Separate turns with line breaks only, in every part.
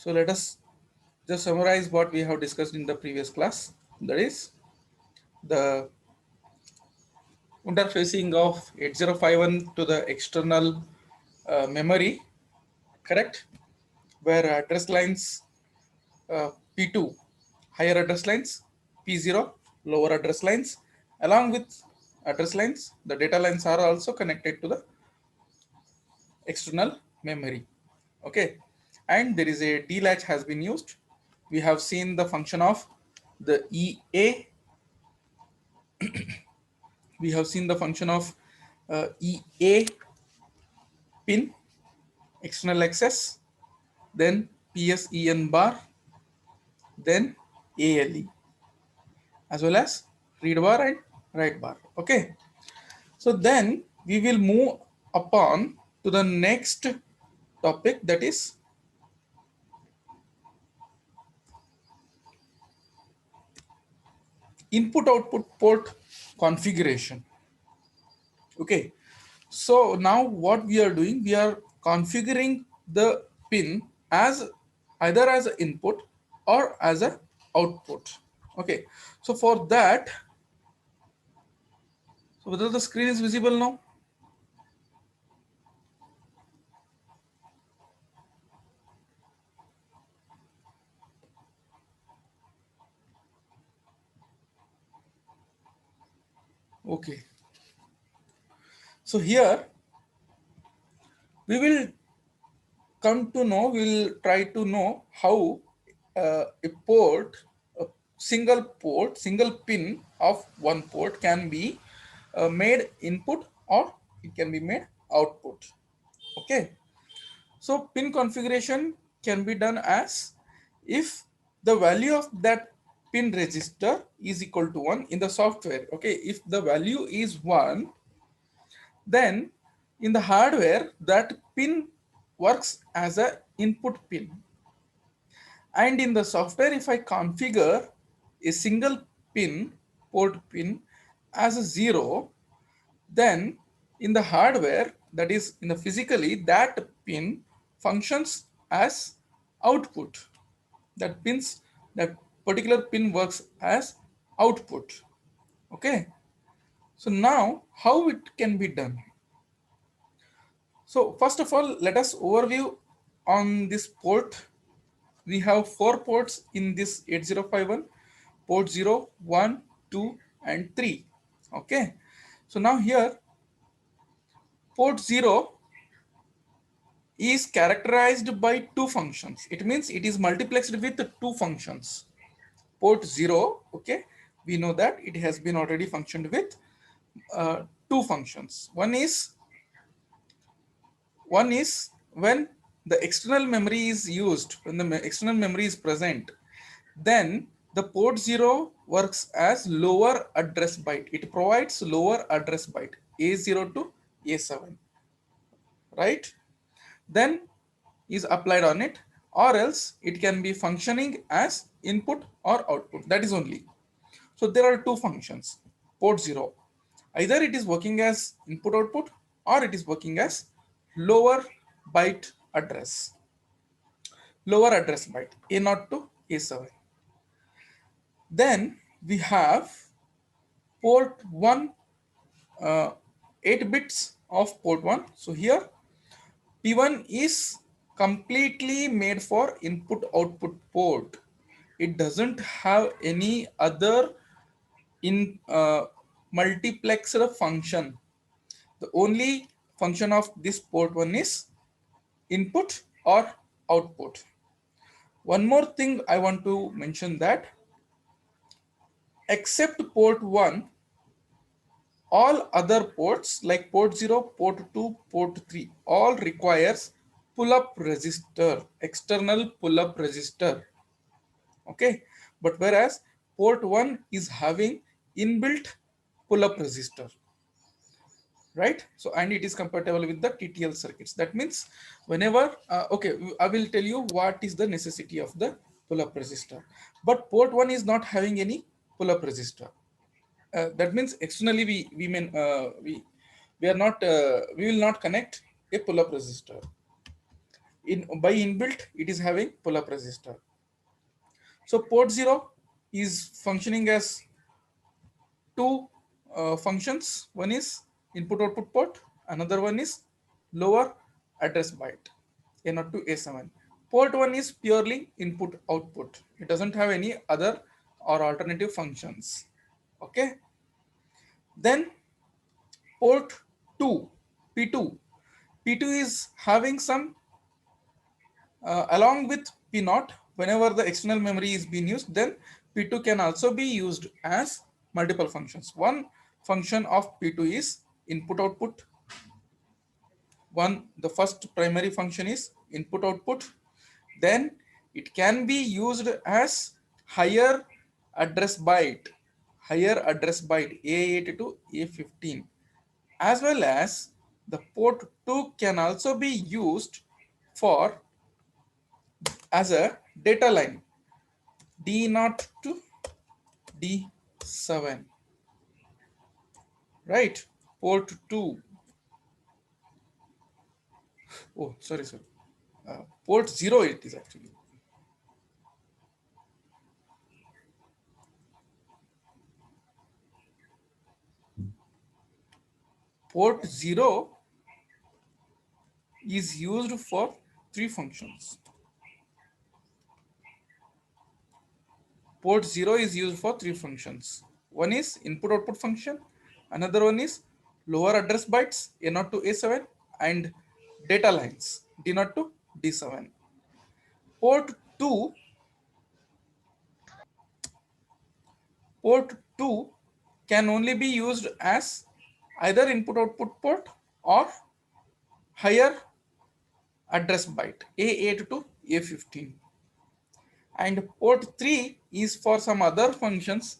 So let us just summarize what we have discussed in the previous class. That is the interfacing of 8051 to the external memory, correct? Where address lines P2 higher address lines, P0 lower address lines, along with address lines, the data lines are also connected to the external memory. Okay, and there is a D latch has been used. We have seen the function of the EA. We have seen the function of EA pin, external access, then PSEN bar, then ALE, as well as read bar and write bar. Okay, so then we will move upon to the next topic, that is input output port configuration. Okay, so now what we are doing, we are configuring the pin as either as an input or as a output. Okay, so for that, so whether the screen is visible now? Okay, so here we will come to know, we'll try to know how a port, a single pin of one port can be made input or it can be made output. Okay, so pin configuration can be done as if the value of that pin register is equal to 1 in the software. Okay, if the value is 1, then in the hardware that pin works as a input pin, and in the software if I configure a single pin port pin as a 0, then in the hardware, that is in the physically, that pin functions as output. That particular pin works as output. Okay, so now how it can be done? So first of all, let us overview on this port. We have 4 ports in this 8051: port 0, 1, 2, and 3. Okay, so now here port 0 is characterized by 2 functions. It means it is multiplexed with 2 functions. Port 0, okay, we know that it has been already functioned with 2 functions. One is when the external memory is used, when the external memory is present, then the port 0 works as lower address byte. It provides lower address byte A0 to A7, right? Then is applied on it, or else it can be functioning as input or output. That is only. So there are 2 functions. Port 0, either it is working as input output or it is working as lower byte address, lower address byte A0 to A7. Then we have port 1, 8 bits of port 1. So here P1 is completely made for input output port. It doesn't have any other in multiplexer function. The only function of this port 1 is input or output. One more thing I want to mention, that except port 1, all other ports like port 0, port 2, port 3 all requires pull-up register, external pull-up register. Okay, but whereas port 1 is having inbuilt pull-up register, right? So and it is compatible with the TTL circuits. That means whenever okay, I will tell you what is the necessity of the pull-up register. But port 1 is not having any pull-up register. That means externally we are not we will not connect a pull-up resistor. by inbuilt, it is having pull-up resistor. So port 0 is functioning as two functions. One is input output port, another one is lower address byte, A0 to A7. Port 1 is purely input output. It doesn't have any other or alternative functions. Okay. Then port 2, P2. P2 is having some along with P0, whenever the external memory is being used, then P2 can also be used as multiple functions. One function of P2 is input output. The first primary function is input output. Then it can be used as higher address byte, A8 to A15, as well as the port 2 can also be used for as a data line D0 to D7, right? Port 2. Oh, sorry. Port 0 it is actually. Port 0 is used for three functions. Port 0 is used for three functions. One is input output function, another one is lower address bytes A0 to A7, and data lines D0 to D7. Port 2 Port 2 can only be used as either input output port or higher address byte A8 to A15. And port 3 is for some other functions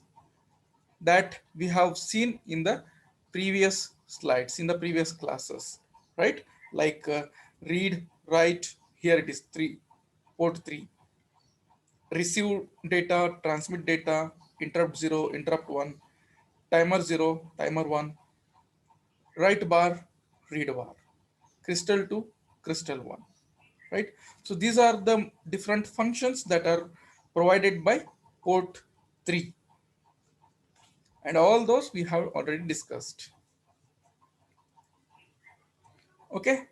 that we have seen in the previous slides, in the previous classes, right? Like read, write, here it is 3, port 3. Receive data, transmit data, interrupt 0, interrupt 1, timer 0, timer 1, write bar, read bar, crystal 2, crystal 1, right? So these are the different functions that are provided by port 3, and all those we have already discussed. Okay,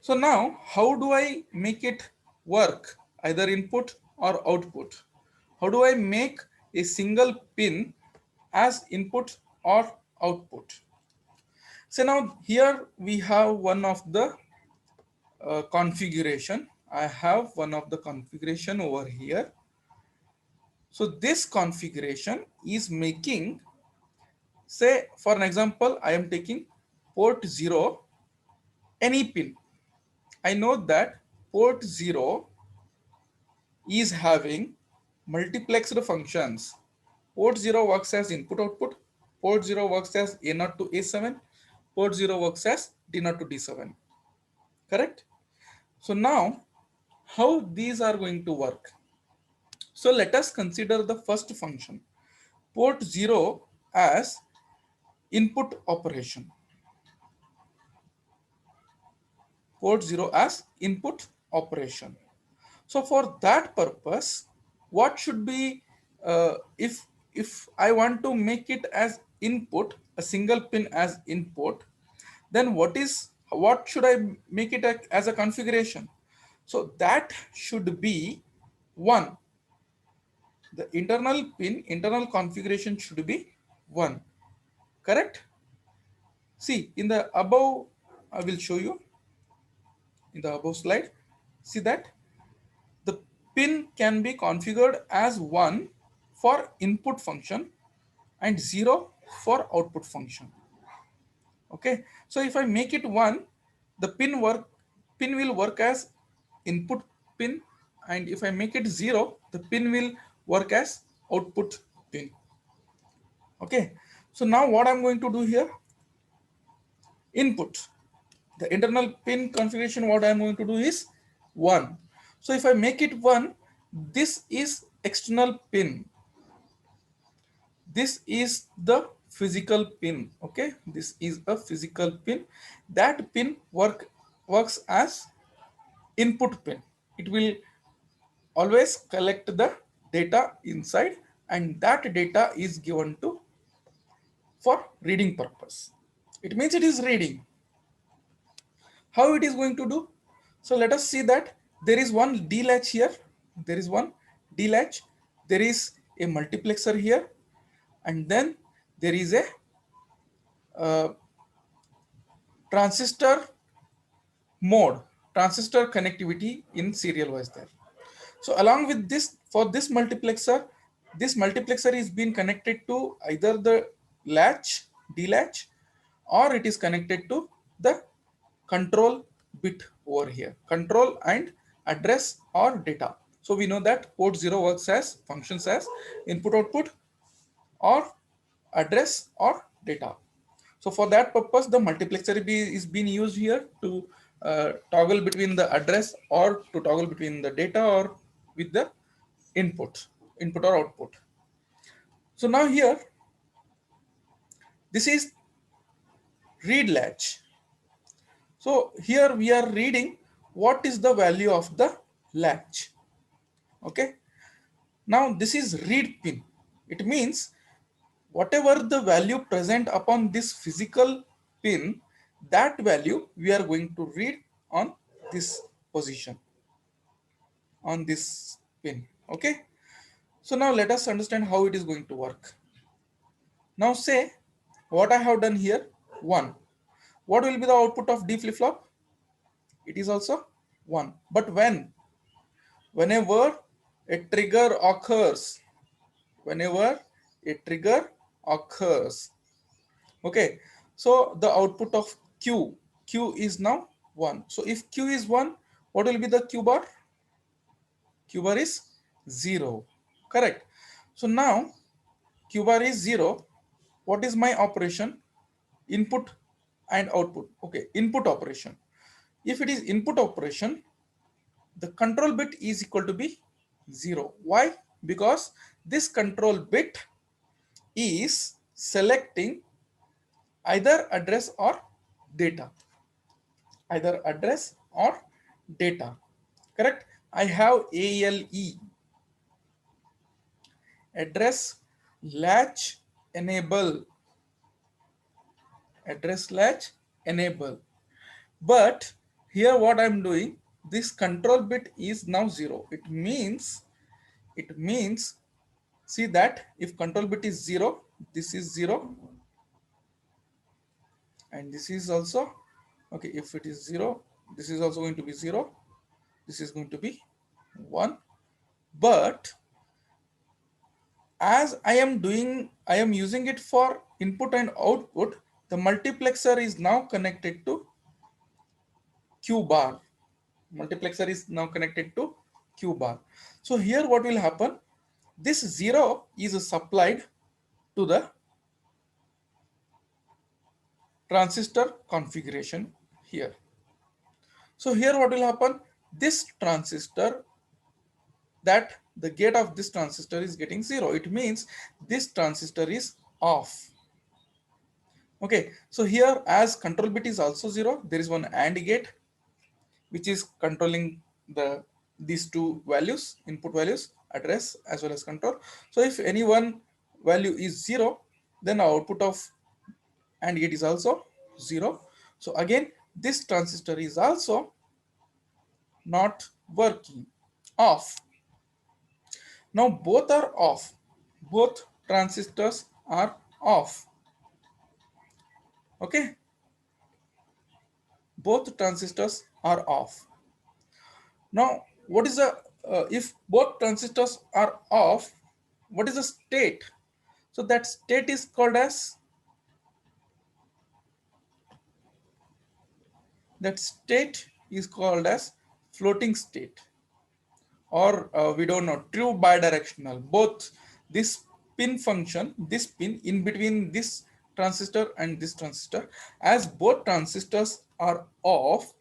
so now how do I make it work, either input or output? How do I make a single pin as input or output? So now here we have one of the configuration. I have one of the configuration over here. So this configuration is making, say for an example, I am taking port 0, any pin. I know that port 0 is having multiplexed functions. Port 0 works as input output, port 0 works as A0 to A7, port 0 works as D0 to D7, correct? So now how these are going to work? So let us consider the first function, port 0 as input operation. Port 0 as input operation. So for that purpose, what should be, if I want to make it as input, a single pin as input, then what should I make it as a configuration? So that should be 1. The internal configuration should be 1, correct? See in the above, I will show you in the above slide. See that the pin can be configured as 1 for input function and 0 for output function. Okay, so if I make it 1, the pin will work as input pin, and if I make it 0, the pin will work as output pin. Okay, so now what I'm going to do here, input, the internal pin configuration, what I'm going to do is 1. So if I make it 1, this is external pin, this is the physical pin. Okay, this is a physical pin. That pin works as input pin. It will always collect the data inside, and that data is given to for reading purpose. It means it is reading. How it is going to do? So let us see that there is one D latch here. There is one D latch. There is a multiplexer here, and then there is a transistor mode, transistor connectivity in serial wise there. So along with this, for this multiplexer is being connected to either the latch, D latch, or it is connected to the control bit over here, control and address or data. So we know that port 0 works as functions as input output or address or data. So for that purpose, the multiplexer is being used here to toggle between the address or to toggle between the data or with the input or output. So now here, this is read latch. So here we are reading what is the value of the latch. Okay. Now this is read pin. It means whatever the value present upon this physical pin, that value we are going to read on this position, on this pin. Okay. So now let us understand how it is going to work. Now say what I have done here, 1. What will be the output of D flip-flop? It is also 1. But whenever a trigger occurs, whenever a trigger occurs, okay, so the output of Q is now 1. So if Q is 1, what will be the Q bar? Q bar is 0. Correct. So now Q bar is 0. What is my operation? Input and output. Okay, input operation. If it is input operation, the control bit is equal to be 0. Why? Because this control bit is selecting either address or data. Either address or data. Correct? I have ALE, address latch enable, address latch enable. But here what I'm doing, this control bit is now 0. It means see that if control bit is 0, this is 0 and this is also okay. If it is 0, this is also going to be 0, this is going to be 1. But as I am using it for input and output, the multiplexer is now connected to Q bar. Multiplexer is now connected to Q bar. So here what will happen, this 0 is supplied to the transistor configuration here. So here what will happen, this transistor, that the gate of this transistor is getting 0. It means this transistor is off. Okay, so here as control bit is also 0, there is one AND gate which is controlling these two values, input values, address as well as control. So if any one value is 0, then output of AND gate is also 0. So again, this transistor is also not working, off. Now both are off. Both transistors are off. Okay. Both transistors are off. Now, what is the if both transistors are off, what is the state? So that state is called as floating state, or we don't know, true bidirectional. Both this pin function, this pin in between this transistor and this transistor, as both transistors are off,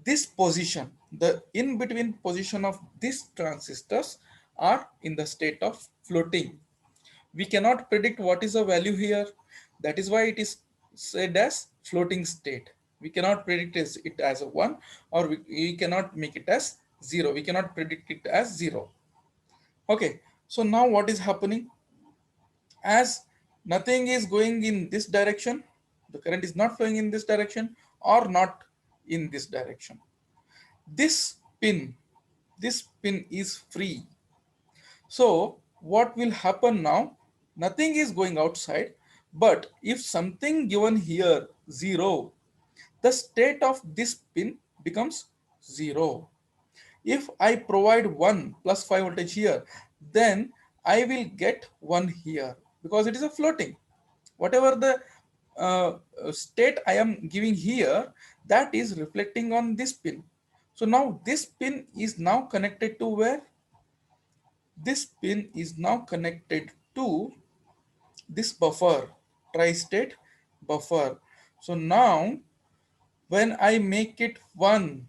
this position, the in between position of these transistors are in the state of floating. We cannot predict what is the value here. That is why it is said as floating state. We cannot predict it as a 1, or we cannot make it as 0. We cannot predict it as 0. Okay, so now what is happening? As nothing is going in this direction, the current is not flowing in this direction or not in this direction. This pin, this pin is free. So what will happen now? Nothing is going outside, but if something given here 0, the state of this pin becomes 0. If I provide 1 plus 5 voltage here, then I will get 1 here because it is a floating. Whatever the state I am giving here, that is reflecting on this pin. So now this pin is now connected to where? This pin is now connected to this buffer, tri-state buffer. So now when I make it 1,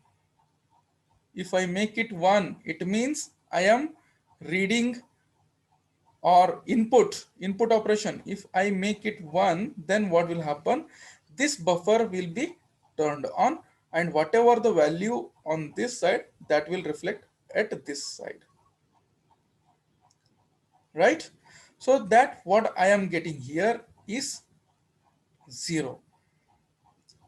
if I make it 1, it means I am reading or input operation. If I make it 1, then what will happen? This buffer will be turned on, and whatever the value on this side, that will reflect at this side, right? So that what I am getting here is 0.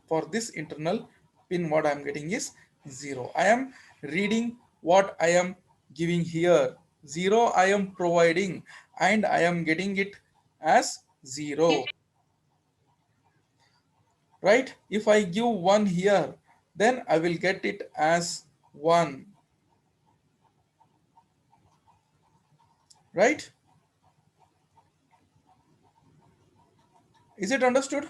For this internal pin, what I am getting is 0. I am reading what I am giving here. 0 I am providing, and I am getting it as 0, right? If I give 1 here, then I will get it as 1, right? Is it understood?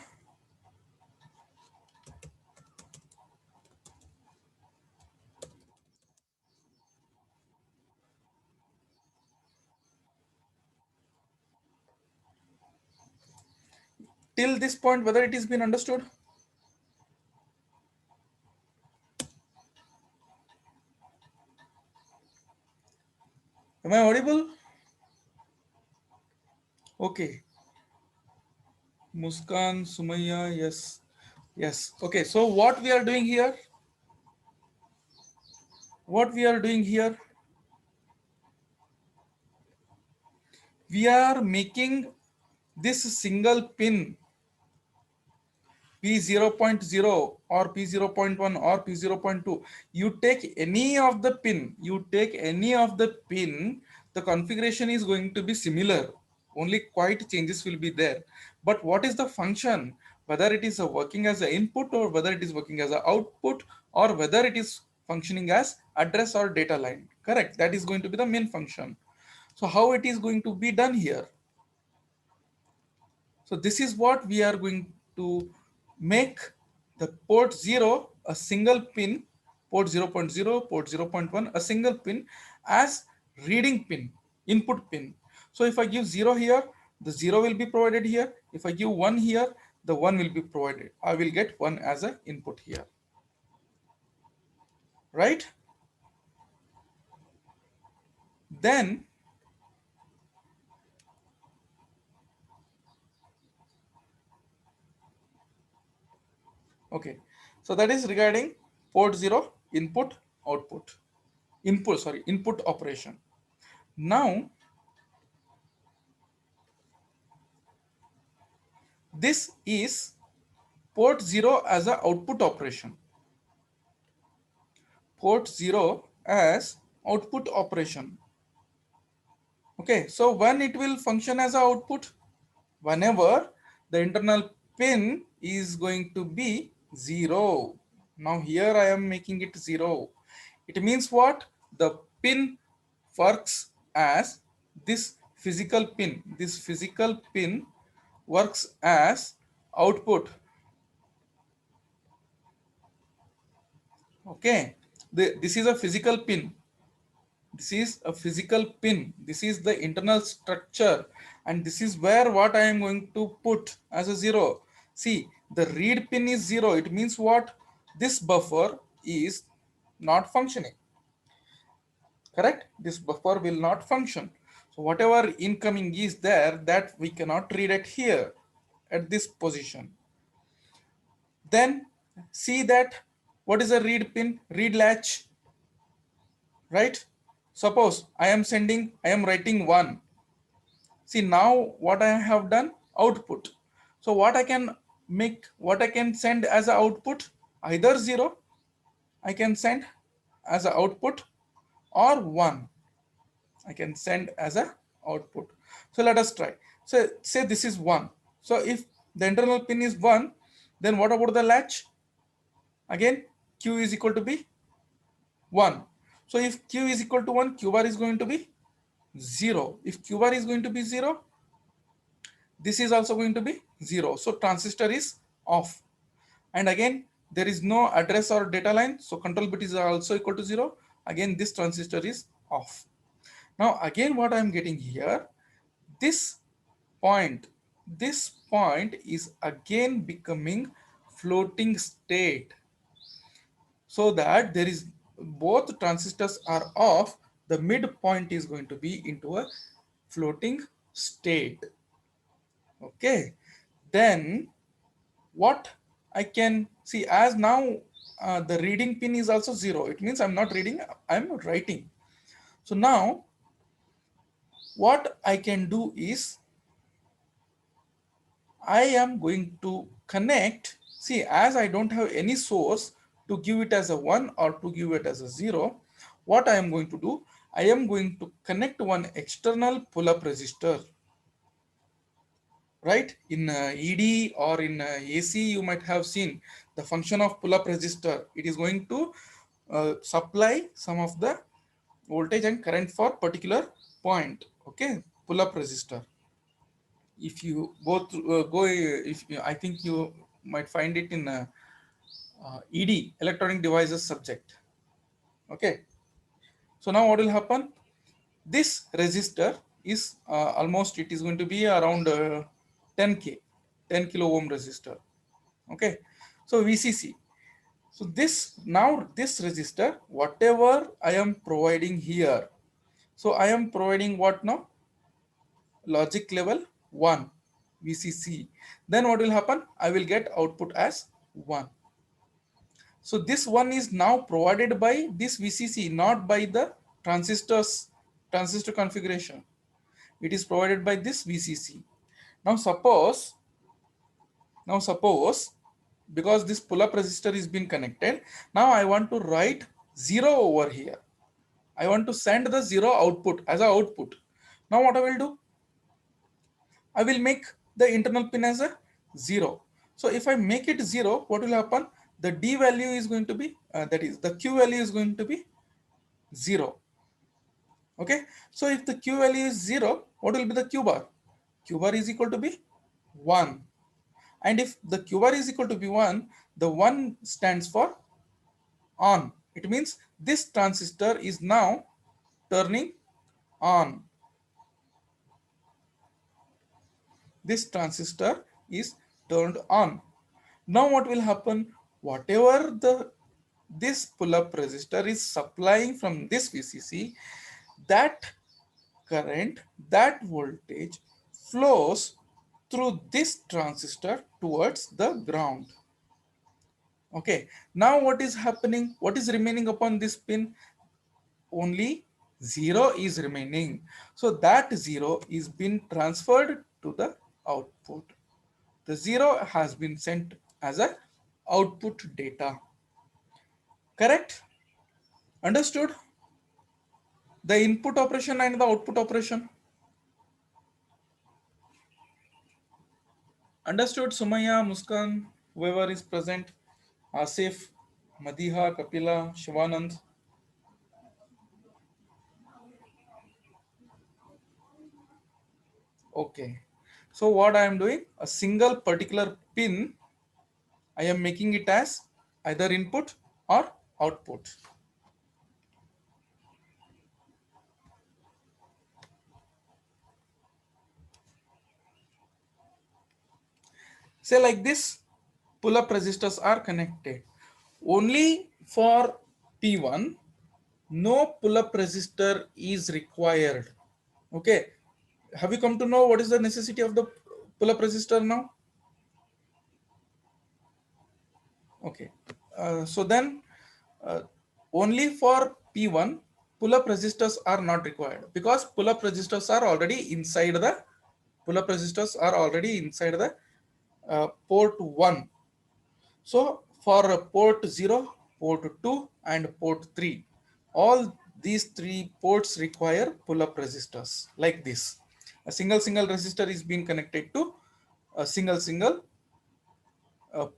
Till this point, whether it has been understood? Am I audible? Okay. Muskan, Sumaya, yes. Yes. Okay. So what we are doing here? What we are doing here? We are making this single pin P0.0 or P0.1 or P0.2. You take any of the pin, the configuration is going to be similar. Only quite changes will be there. But what is the function? Whether it is working as an input, or whether it is working as an output, or whether it is functioning as address or data line. Correct. That is going to be the main function. So how it is going to be done here? So this is what we are going to make the port 0 a single pin, port 0.0, port 0.1 a single pin as reading pin, input pin. So if I give 0 here, the 0 will be provided here. If I give 1 here, the 1 will be provided. I will get 1 as an input here, right? Then okay, so that is regarding port 0 input output, input operation. Now this is port 0 as an output operation. Port 0 as output operation. Okay, so when it will function as an output? Whenever the internal pin is going to be 0. Now here I am making it 0. It means what? The pin works as this physical pin. This physical pin works as output. Okay, this is a physical pin. This is a physical pin. This is the internal structure, and this is where what I am going to put as a 0. See, the read pin is 0. It means what? This buffer is not functioning. Correct? This buffer will not function. So whatever incoming is there, that we cannot read it here at this position. Then See that what is a read pin, read latch, right? Suppose I am writing 1. See now what I have done, output. So what I can send as a output, either 0, I can send as a output, or 1, I can send as a output. So let us try. So say this is 1. So if the internal pin is 1, then what about the latch? Again, Q is equal to be 1. So if Q is equal to 1, Q bar is going to be 0. If Q bar is going to be 0, this is also going to be 0. So transistor is off. And again, there is no address or data line. So control bit is also equal to 0. Again, this transistor is off. Now again, what I am getting here, this point, this point is again becoming floating state, so that there is both transistors are off, the midpoint is going to be into a floating state. Okay, then what I can see, as now the reading pin is also 0, it means I'm not reading, I'm writing. So now what I can do is I am going to connect, see, as I don't have any source to give it as a 1 or to give it as a 0, what I am going to do, I am going to connect one external pull-up resistor, right? In ED or in AC, you might have seen the function of pull-up resistor. It is going to supply some of the voltage and current for particular point. Okay, pull-up resistor. If you I think you might find it in ED, electronic devices subject. Okay, so now what will happen, this resistor is almost, it is going to be around 10k 10 kilo ohm resistor. Okay, so VCC. So this, now this resistor, whatever I am providing here, so I am providing what now, logic level 1 VCC. Then what will happen, I will get output as 1. So this one is now provided by this VCC, not by the transistor configuration. It is provided by this VCC. Now suppose because this pull-up resistor is being connected, now I want to write 0 over here. I want to send the 0 output as a output. Now what I will do, I will make the internal pin as a 0. So if I make it 0, what will happen? The D value is going to be, that is the Q value is going to be 0. Okay. So if the Q value is 0, what will be the Q bar? Q bar is equal to be 1. And if the Q bar is equal to be 1, the 1 stands for on. It means this transistor is now turning on. This transistor is turned on. Now what will happen? Whatever this pull-up resistor is supplying from this VCC, that current, that voltage flows through this transistor towards the ground. Okay, now what is happening? What is remaining upon this pin? Only 0 is remaining. So that 0 is being transferred to the output. The 0 has been sent as a output data. Correct? Understood? The input operation and the output operation. Understood, Sumaya, Muskan, whoever is present, Asif, Madiha, Kapila, Shivanand. Okay. So what I am doing, a single particular pin, I am making it as either input or output. Say like this, pull-up resistors are connected. Only for P1, no pull-up resistor is required. Okay. Have you come to know what is the necessity of the pull-up resistor now? Okay. So then uh, only for P1 pull-up resistors are not required, because pull-up resistors are already inside the port 1. So for port 0, port 2 and port 3, all these three ports require pull-up resistors like this. A single resistor is being connected to a single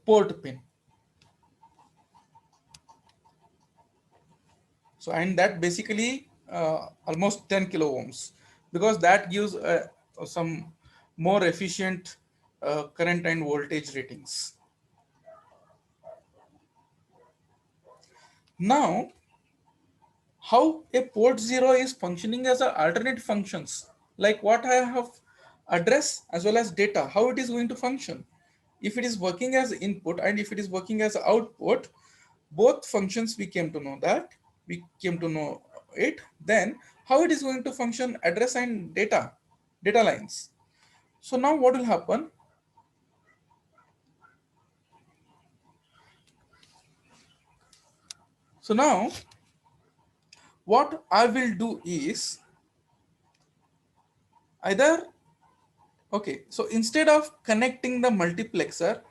port pin. So, and that basically almost 10 kilo ohms, because that gives some more efficient current and voltage ratings. Now, how a port 0 is functioning as a alternate functions, like what I have address as well as data, how it is going to function. If it is working as input and if it is working as output, both functions we came to know it. Then how it is going to function address and data lines. So now what will happen? So now what I will do is either, okay, so instead of connecting the multiplexer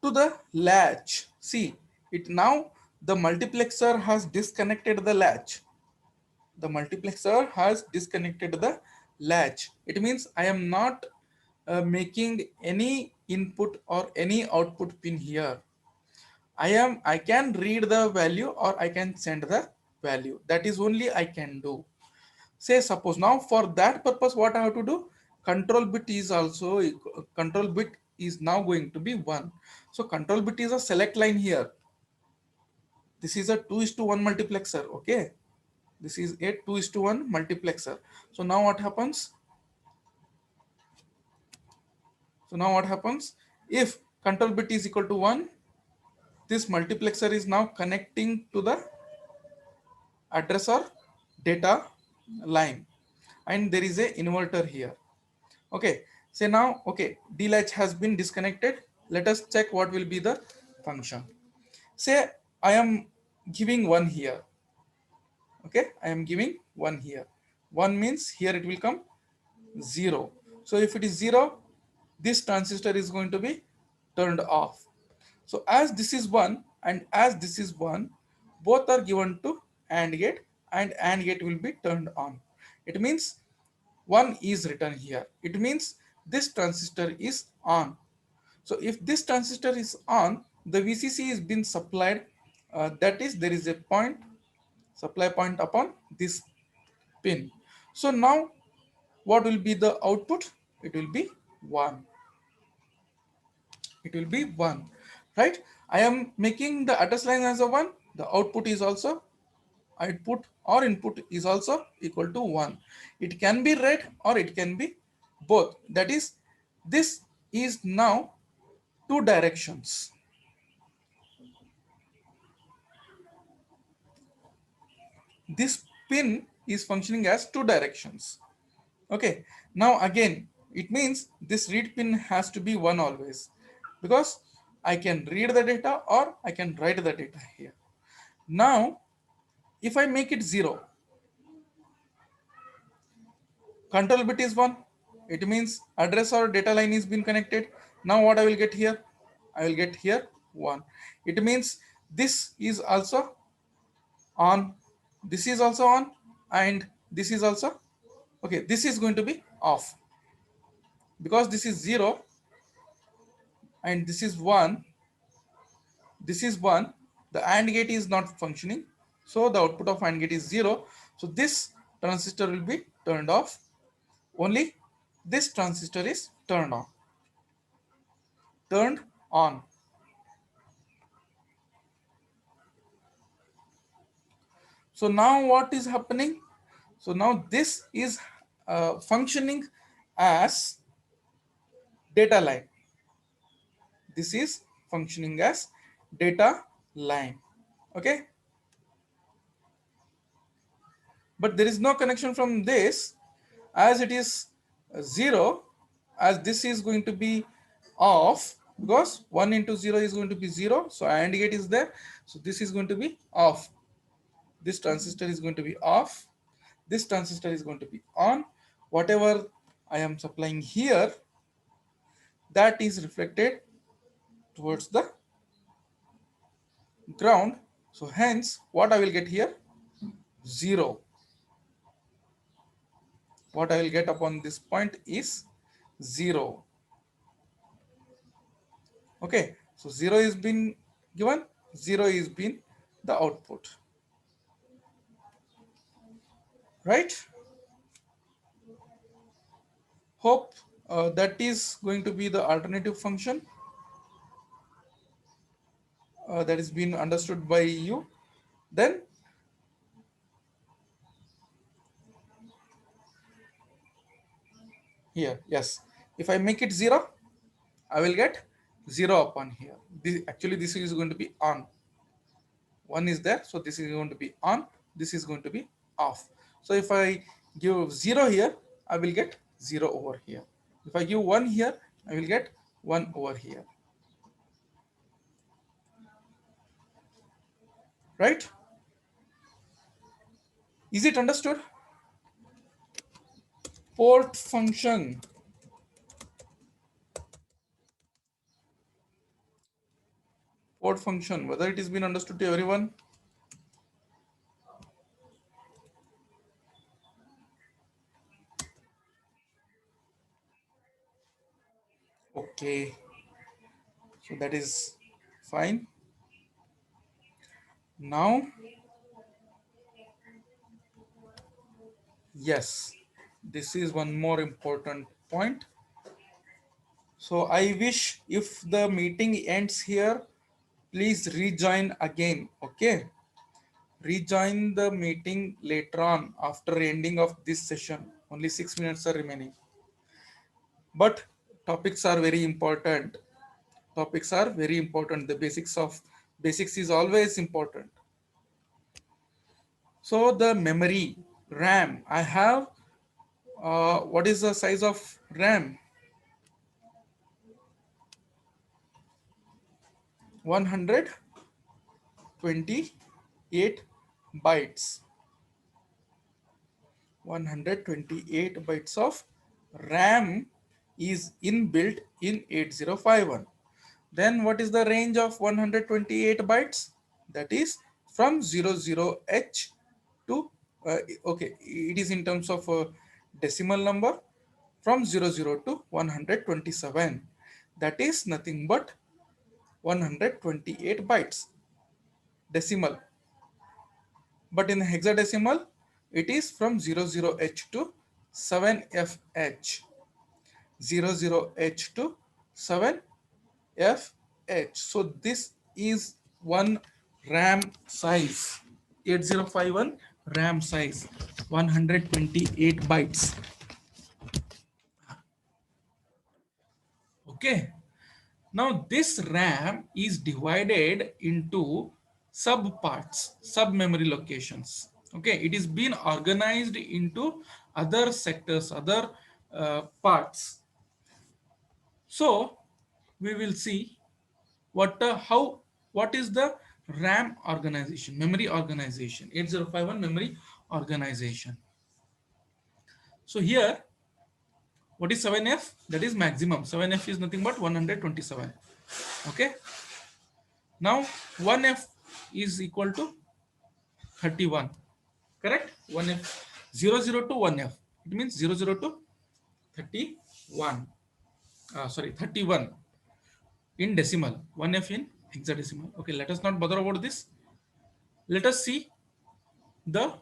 to the latch, see it now, the multiplexer has disconnected the latch. The multiplexer has disconnected the latch. It means I am not making any input or any output pin here. I can read the value or I can send the value. That is only I can do. Say suppose now for that purpose what I have to do, control bit is now going to be 1. So control bit is a select line here. This is a 2:1 multiplexer. Okay, this is a 2:1 multiplexer. So now what happens? If control bit is equal to 1, this multiplexer is now connecting to the address or data line, and there is a inverter here. Okay, so now, okay, D latch has been disconnected. Let us check what will be the function. Say I am giving 1 here. Okay, I am giving 1 here. 1 means here it will come 0. So if it is 0, this transistor is going to be turned off. So as this is 1 and as this is 1, both are given to AND gate, and AND gate will be turned on. It means 1 is written here. It means this transistor is on. So if this transistor is on, the VCC is being supplied. That is, there is a supply point upon this pin. So now what will be the output? It will be 1. It will be 1, right? I am making the address line as a 1. The output is also input is also equal to 1. It can be read or it can be both. That is, this is now two directions. This pin is functioning as two directions. Okay, now again, it means this read pin has to be 1 always, because I can read the data or I can write the data here. Now, if I make it 0, control bit is 1. It means address or data line is being connected. Now what I will get here? I will get here 1. It means this is also on, this is also on, and this is also, okay, this is going to be off, because this is 0 and this is 1. This is 1. The AND gate is not functioning, so the output of AND gate is 0. So this transistor will be turned off. Only this transistor is turned on. So now what is happening? So now this is functioning as data line. This is functioning as data line. Okay, but there is no connection from this, as it is 0, as this is going to be off. because 1 into 0 is going to be 0. So AND gate is there. So this is going to be off. This transistor is going to be off. This transistor is going to be on. Whatever I am supplying here, that is reflected towards the ground. So hence, what I will get here? 0. What I will get upon this point is 0. Okay, so 0 is been given, 0 is been the output, right? Hope that is going to be the alternative function that is being understood by you. Then here, yes, if I make it 0, I will get 0 upon here. Actually this is going to be on. 1 is there, so this is going to be on, this is going to be off. So if I give 0 here, I will get 0 over here. If I give 1 here, I will get 1 over here, right? Is it understood? Port function. Port function, whether it has been understood to everyone? Okay, so that is fine. Now, yes, this is one more important point. So I wish if the meeting ends here, please rejoin again. Okay, rejoin the meeting later on after ending of this session. Only 6 minutes are remaining, but topics are very important. Topics are very important. The basics is always important. So the memory RAM, I have what is the size of RAM? 128 bytes. 128 bytes of RAM is inbuilt in 8051. Then what is the range of 128 bytes? That is from 00H to, okay, it is in terms of decimal number, from 00 to 127. That is nothing but 128 bytes decimal. But in hexadecimal, it is from 00H to 7FH. 00H to 7FH. So this is one RAM size. 8051 RAM size, 128 bytes. Okay. Now this RAM is divided into sub parts, sub memory locations. Okay, it is being organized into other sectors, other parts. So we will see what is the RAM organization, memory organization, 8051 memory organization. So here, what is 7F? That is maximum. 7F is nothing but 127. Okay. Now 1F is equal to 31. Correct? 1F 00 to 1F. It means 00 to 31. Sorry, 31 in decimal. 1F in hexadecimal. Okay, let us not bother about this. Let us see the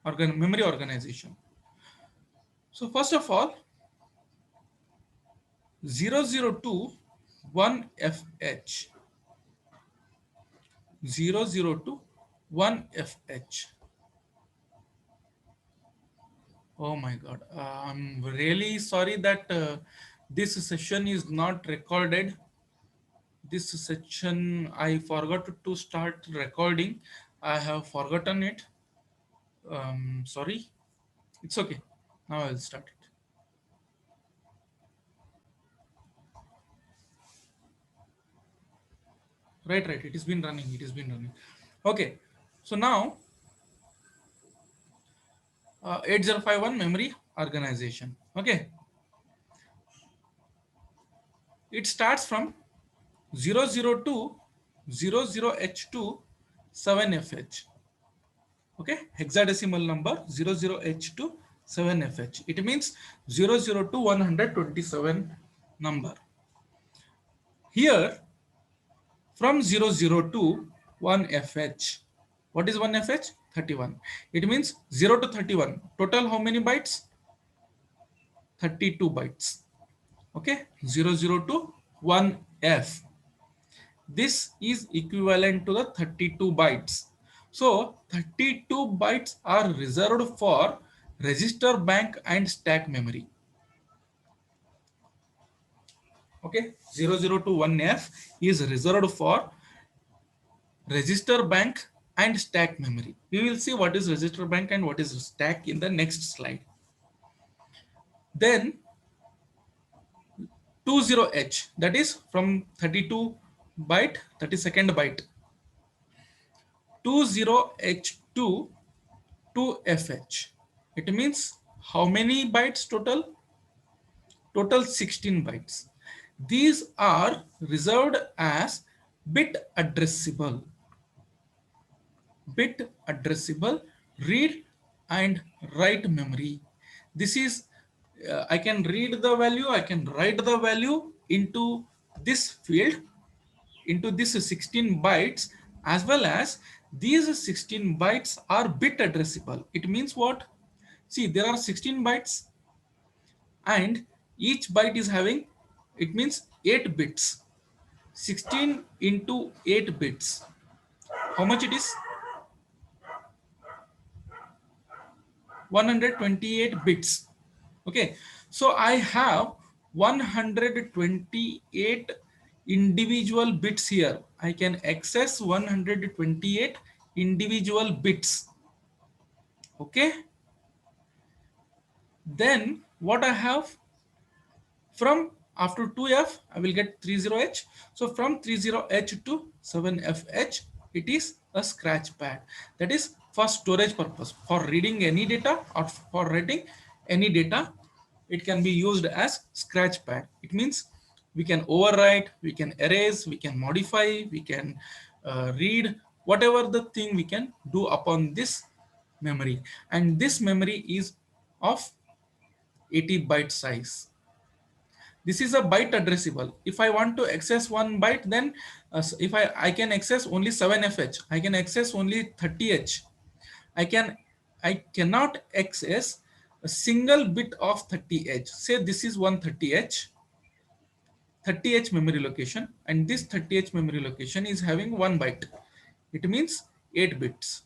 memory organization. So first of all, 00 to 1FH. 00 to 1FH. Oh my God. I'm really sorry that this session is not recorded. This section, I forgot to start recording. I have forgotten it. Sorry. It's okay. Now I'll start it. Right, right. It has been running. It has been running. Okay. So now 8051 memory organization. Okay. It starts from 002 00H2 7FH. Okay, hexadecimal number 00H2 7FH. It means 00 to 127 number. Here from 00 to 1FH. What is 1FH? 31. It means 0 to 31. Total how many bytes? 32 bytes. Okay, 00 to 1F. This is equivalent to the 32 bytes. So 32 bytes are reserved for register bank and stack memory. Okay, 00 to 1F is reserved for register bank and stack memory. We will see what is register bank and what is stack in the next slide. Then 20H, that is from 32 byte, 32nd byte. 20H2 to FH. It means how many bytes total? Total 16 bytes. These are reserved as bit addressable. Bit addressable read and write memory. This is, I can read the value, I can write the value into this field, into this 16 bytes, as well as these 16 bytes are bit addressable. It means what? See, there are 16 bytes and each byte is having, it means 8 bits. 16 into 8 bits. How much it is? 128 bits. Okay, so I have 128 individual bits here. I can access 128 individual bits. Okay, then what I have, from after 2F I will get 30H. So from 30H to 7FH, it is a scratch pad. That is for storage purpose, for reading any data or for writing any data. It can be used as scratch pad. It means we can overwrite, we can erase, we can modify, we can read, whatever the thing we can do upon this memory. And this memory is of 80 byte size. This is a byte addressable. If I want to access one byte, then if I can access only 7FH, I can access only 30H. I cannot access a single bit of 30H. Say this is 130H, 30H memory location, and this 30H memory location is having 1 byte. It means 8 bits.